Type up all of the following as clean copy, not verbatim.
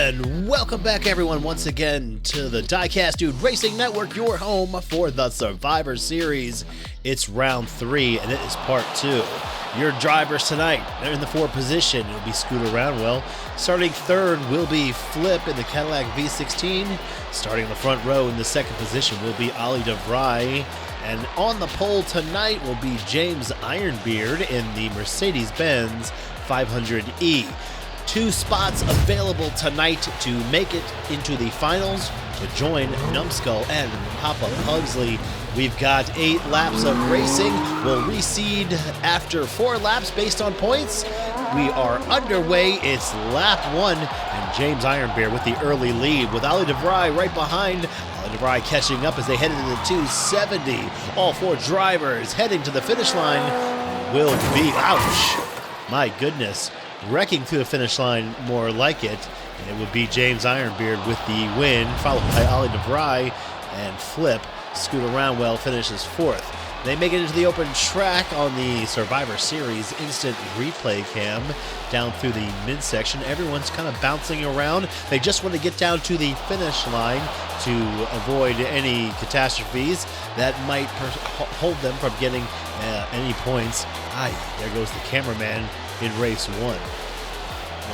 And welcome back, everyone, once again to the Diecast Dude Racing Network, your home for the Survivor Series. It's round 3, and it is part 2. Your drivers tonight, they're in the 4 position. It'll be Scooter Roundwell. Starting 3rd will be Flip in the Cadillac V16. Starting in the front row in the 2nd position will be Ali DeVry. And on the pole tonight will be James Ironbeard in the Mercedes-Benz 500E. 2 spots available tonight to make it into the finals to join Numbskull and Papa Pugsley. We've got 8 laps of racing. We'll reseed after 4 laps based on points. We are underway. It's lap 1, and James Ironbeard with the early lead, with Ali DeVry right behind. Ali DeVry catching up as they head into the 270. All 4 drivers heading to the finish line will be, ouch, my goodness, wrecking through the finish line, more like it. And it would be James Ironbeard with the win, followed by Ali DeVry and Flip. Scooter Roundwell finishes 4th. They make it into the open track on the Survivor Series instant replay cam down through the midsection. Everyone's kind of bouncing around. They just want to get down to the finish line to avoid any catastrophes that might hold them from getting any points. There goes the cameraman in race 1. We'll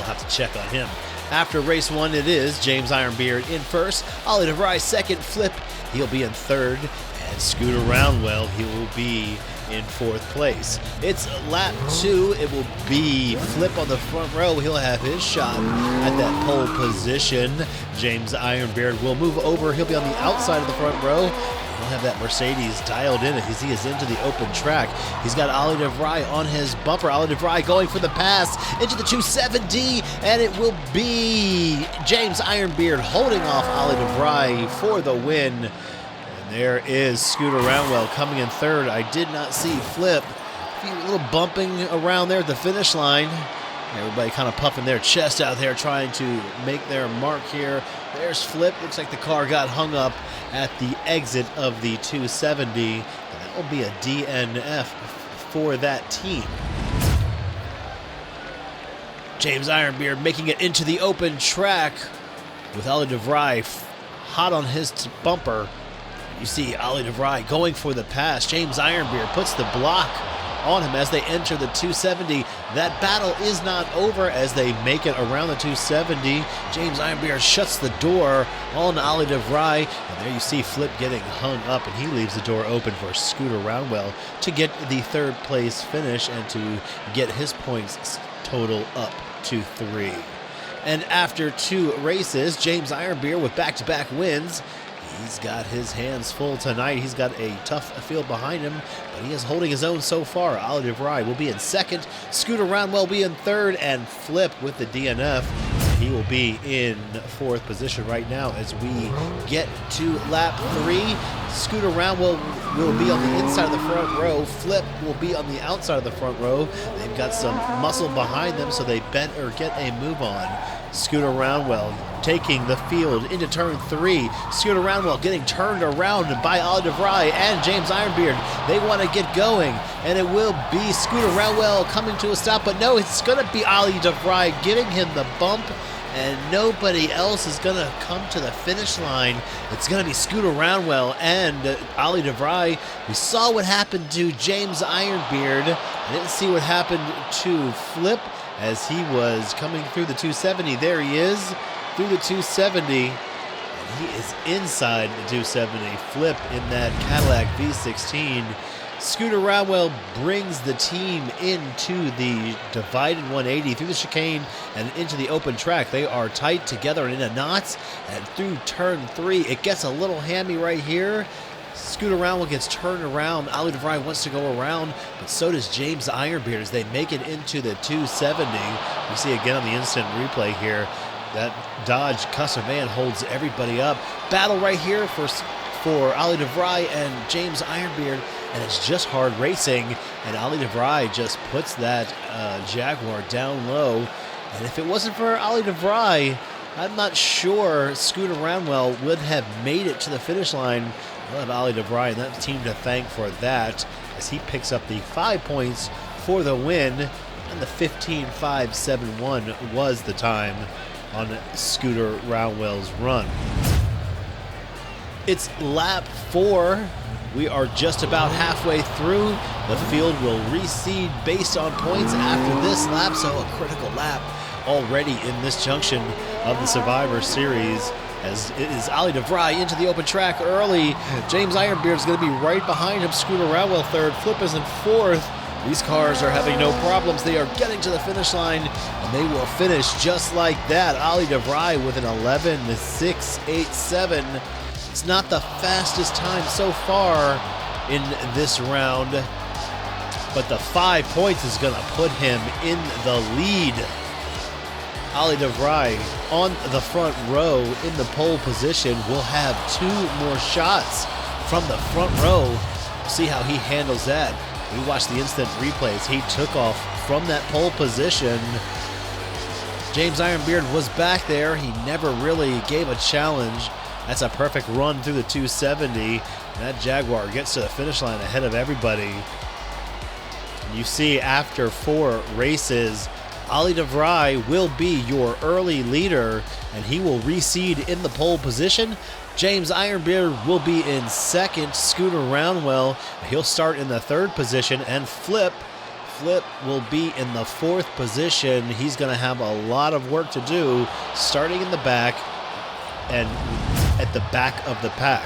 have to check on him. After race 1, it is James Ironbeard in 1st, Ali DeVry 2nd, Flip, he'll be in 3rd, and Scooter Roundwell, he will be in 4th place. It's lap 2. It will be Flip on the front row. He'll have his shot at that pole position. James Ironbeard will move over. He'll be on the outside of the front row. He'll have that Mercedes dialed in as he is into the open track. He's got Ali DeVry on his bumper. Ali DeVry going for the pass into the 270, and it will be James Ironbeard holding off Ali DeVry for the win. And there is Scooter Roundwell coming in 3rd. I did not see Flip. A few little bumping around there at the finish line. Everybody kind of puffing their chest out there, trying to make their mark here. There's Flip. Looks like the car got hung up at the exit of the 270. And that will be a DNF for that team. James Ironbeard making it into the open track with Ali DeVry hot on his bumper. You see Ali DeVry going for the pass. James Ironbeard puts the block on him as they enter the 270. That battle is not over as they make it around the 270. James Ironbeard shuts the door on Ali DeVry, and there you see Flip getting hung up, and he leaves the door open for Scooter Roundwell to get the 3rd place finish and to get his points total up to 3. And after 2 races, James Ironbeard with back-to-back wins. He's got his hands full tonight. He's got a tough field behind him, but he is holding his own so far. Ali DeVry will be in 2nd, Scooter Roundwell will be in 3rd, and Flip with the DNF. He will be in 4th position right now as we get to lap 3. Scooter Roundwell will be on the inside of the front row. Flip will be on the outside of the front row. They've got some muscle behind them, so they better get a move on. Scooter Roundwell taking the field into turn 3. Scooter Roundwell getting turned around by Ali DeVry and James Ironbeard. They want to get going, and it will be Scooter Roundwell coming to a stop, but no, it's going to be Ali DeVry giving him the bump, and nobody else is going to come to the finish line. It's going to be Scooter Roundwell and Ali DeVry. We saw what happened to James Ironbeard. I didn't see what happened to Flip as he was coming through the 270. There he is, through the 270. And he is inside the 270. Flip in that Cadillac V16. Scooter Roundwell brings the team into the divided 180 through the chicane and into the open track. They are tight together and in a knot. And through turn 3, it gets a little hammy right here. Scooter Roundwell gets turned around. Ali DeVry wants to go around, but so does James Ironbeard as they make it into the 270. You see again on the instant replay here, that Dodge custom van holds everybody up. Battle right here for Ali DeVry and James Ironbeard, and it's just hard racing, and Ali DeVry just puts that Jaguar down low. And if it wasn't for Ali DeVry, I'm not sure Scooter Roundwell would have made it to the finish line. We'll have Ali DeVry and that team to thank for that as he picks up the 5 points for the win, and the 15.571 was the time. on Scooter Roundwell's run. It's lap 4. We are just about halfway through. The field will reseed based on points after this lap, so a critical lap already in this junction of the Survivor Series, as it is Ali DeVry into the open track early. James Ironbeard is going to be right behind him. Scooter Roundwell third. Flip is in fourth. These cars are having no problems. They are getting to the finish line, and they will finish just like that. Ali DeVry with an 11.687. It's not the fastest time so far in this round, but the 5 points is going to put him in the lead. Ali DeVry on the front row in the pole position will have 2 more shots from the front row. See how he handles that. We watched the instant replays. He took off from that pole position. James Ironbeard was back there. He never really gave a challenge. That's a perfect run through the 270. And that Jaguar gets to the finish line ahead of everybody. You see, after 4 races, Ali DeVry will be your early leader, and he will reseed in the pole position. James Ironbeard will be in second. Scooter Roundwell, he'll start in the 3rd position, and Flip will be in the 4th position. He's going to have a lot of work to do, starting in the back and at the back of the pack.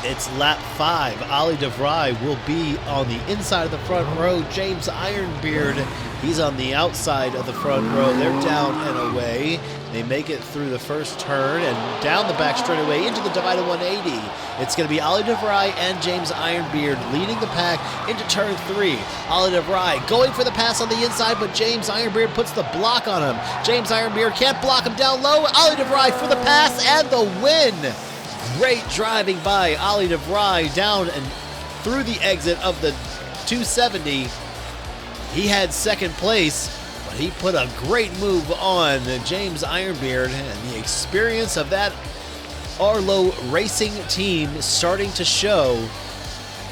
It's lap 5. Ali DeVry will be on the inside of the front row. James Ironbeard, he's on the outside of the front row. They're down and away. They make it through the first turn and down the back straightaway into the divided 180. It's going to be Ali DeVry and James Ironbeard leading the pack into turn 3. Ali DeVry going for the pass on the inside, but James Ironbeard puts the block on him. James Ironbeard can't block him down low. Ali DeVry for the pass and the win. Great driving by Ali DeVry down and through the exit of the 270. He had second place, but he put a great move on James Ironbeard, and the experience of that Arlo racing team starting to show.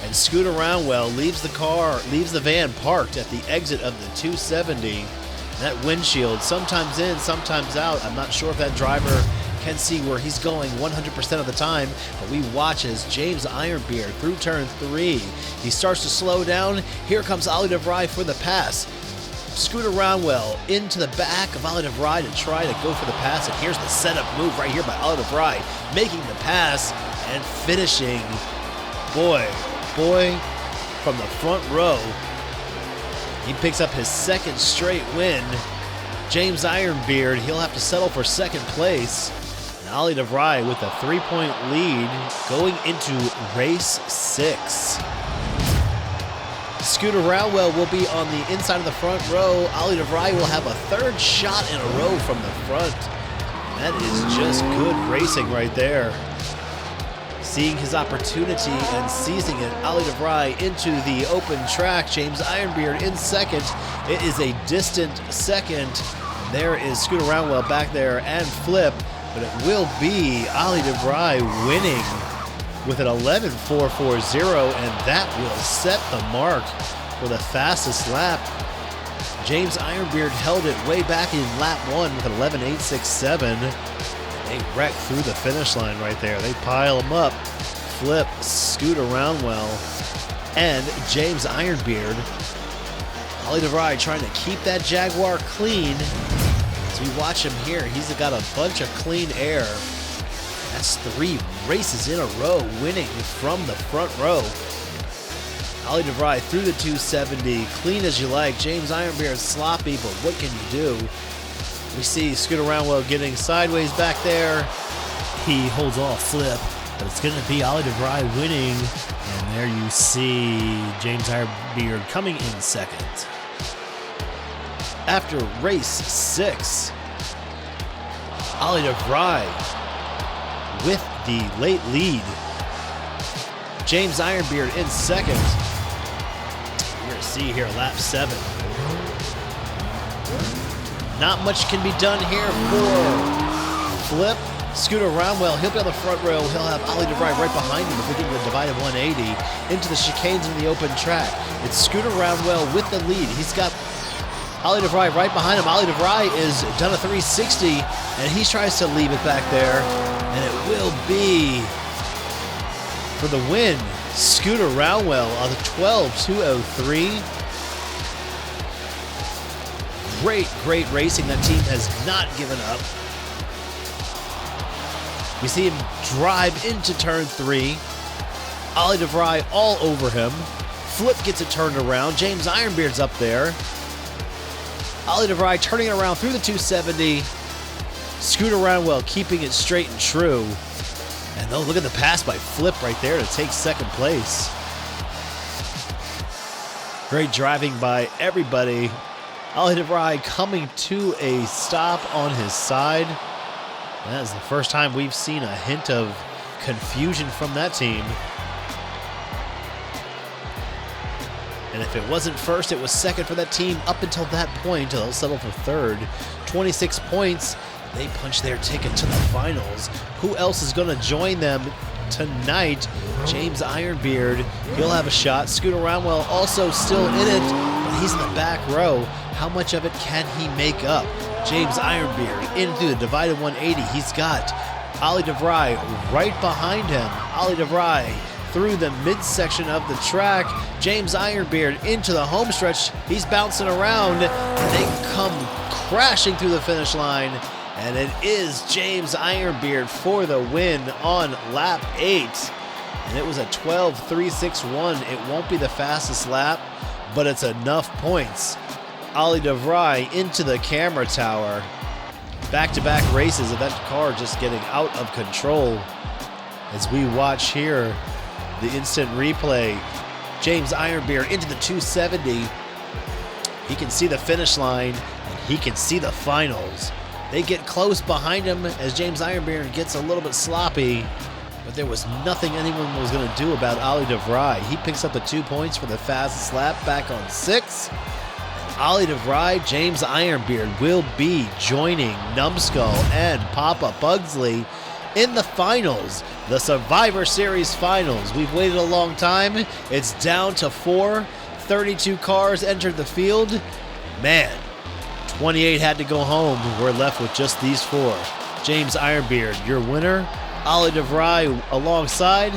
And Scooter Roundwell leaves the van parked at the exit of the 270. That windshield, sometimes in, sometimes out. I'm not sure if that driver can see where he's going 100% of the time, but we watch as James Ironbeard through turn 3. He starts to slow down. Here comes Ali DeVry for the pass. Scooter Roundwell into the back of Ali DeVry to try to go for the pass, and here's the setup move right here by Ali DeVry, making the pass and finishing. Boy, from the front row. He picks up his 2nd straight win. James Ironbeard, he'll have to settle for 2nd place. Ali DeVry with a 3-point lead going into race 6. Scooter Roundwell will be on the inside of the front row. Ali DeVry will have a 3rd shot in a row from the front. That is just good racing right there. Seeing his opportunity and seizing it, Ali DeVry into the open track. James Ironbeard in 2nd. It is a distant 2nd. There is Scooter Roundwell back there and Flip. But it will be Ali DeVry winning with an 11.440, and that will set the mark for the fastest lap. James Ironbeard held it way back in lap 1 with an 11.867. They wreck through the finish line right there. They pile them up. Flip, Scooter Roundwell, and James Ironbeard. Ali DeVry trying to keep that Jaguar clean. As we watch him here, he's got a bunch of clean air. That's 3 races in a row, winning from the front row. Ali DeVry through the 270, clean as you like. James Ironbeard sloppy, but what can you do? We see Scooter Roundwell getting sideways back there. He holds off Flip, but it's going to be Ali DeVry winning. And there you see James Ironbeard coming in 2nd. After race 6, Ali DeVry with the late lead. James Ironbeard in 2nd. We're going to see here lap 7. Not much can be done here for Flip. Scooter Roundwell, he'll be on the front row. He'll have Ali DeVry right behind him if we get to the divided 180 into the chicanes in the open track. It's Scooter Roundwell with the lead. He's got Ollie DeVry right behind him. Ollie DeVry is done a 360, and he tries to leave it back there, and it will be for the win. Scooter Roundwell on the 12.203. Great racing. That team has not given up. We see him drive into turn 3. Ollie DeVry all over him. Flip gets it turned around. James Ironbeard's up there. Ollie DeVry turning it around through the 270. Scooter Roundwell keeping it straight and true. And oh, look at the pass by Flip right there to take second place. Great driving by everybody. Ollie DeVry coming to a stop on his side. That is the first time we've seen a hint of confusion from that team. And if it wasn't first, it was second for that team up until that point. They'll settle for third. 26 points. They punch their ticket to the finals. Who else is going to join them tonight? James Ironbeard. He'll have a shot. Scooter Roundwell also still in it, but he's in the back row. How much of it can he make up? James Ironbeard into the divided 180. He's got Ollie DeVry right behind him. Ollie DeVry through the midsection of the track. James Ironbeard into the home stretch. He's bouncing around, and they come crashing through the finish line. And it is James Ironbeard for the win on lap 8. And it was a 12.361. It won't be the fastest lap, but it's enough points. Ollie DeVry into the camera tower. Back-to-back races of that car just getting out of control. As we watch here, the instant replay. James Ironbeard into the 270. He can see the finish line, and he can see the finals. They get close behind him as James Ironbeard gets a little bit sloppy, but there was nothing anyone was going to do about Ollie DeVry. He picks up the 2 points for the fastest lap, back on 6. Ollie DeVry, James Ironbeard will be joining Numbskull and Papa Pugsley in the finals, the Survivor Series finals. We've waited a long time. It's down to 4. 32 cars entered the field. Man, 28 had to go home. We're left with just these 4. James Ironbeard, your winner. Ollie DeVry alongside.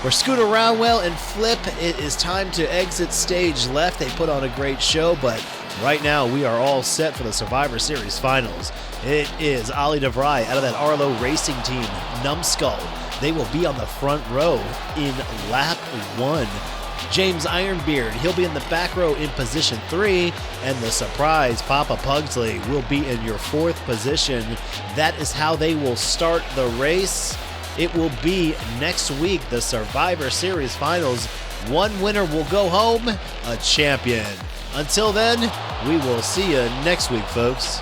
For Scooter Roundwell and Flip, it is time to exit stage left. They put on a great show, but right now we are all set for the Survivor Series finals. It is Ollie DeVry out of that Arlo Racing team, Numbskull. They will be on the front row in lap 1. James Ironbeard, he'll be in the back row in position 3, and the surprise Papa Pugsley will be in your 4th position. That is how they will start the race. It will be next week, the Survivor Series finals. One winner will go home, a champion. Until then, we will see you next week, folks.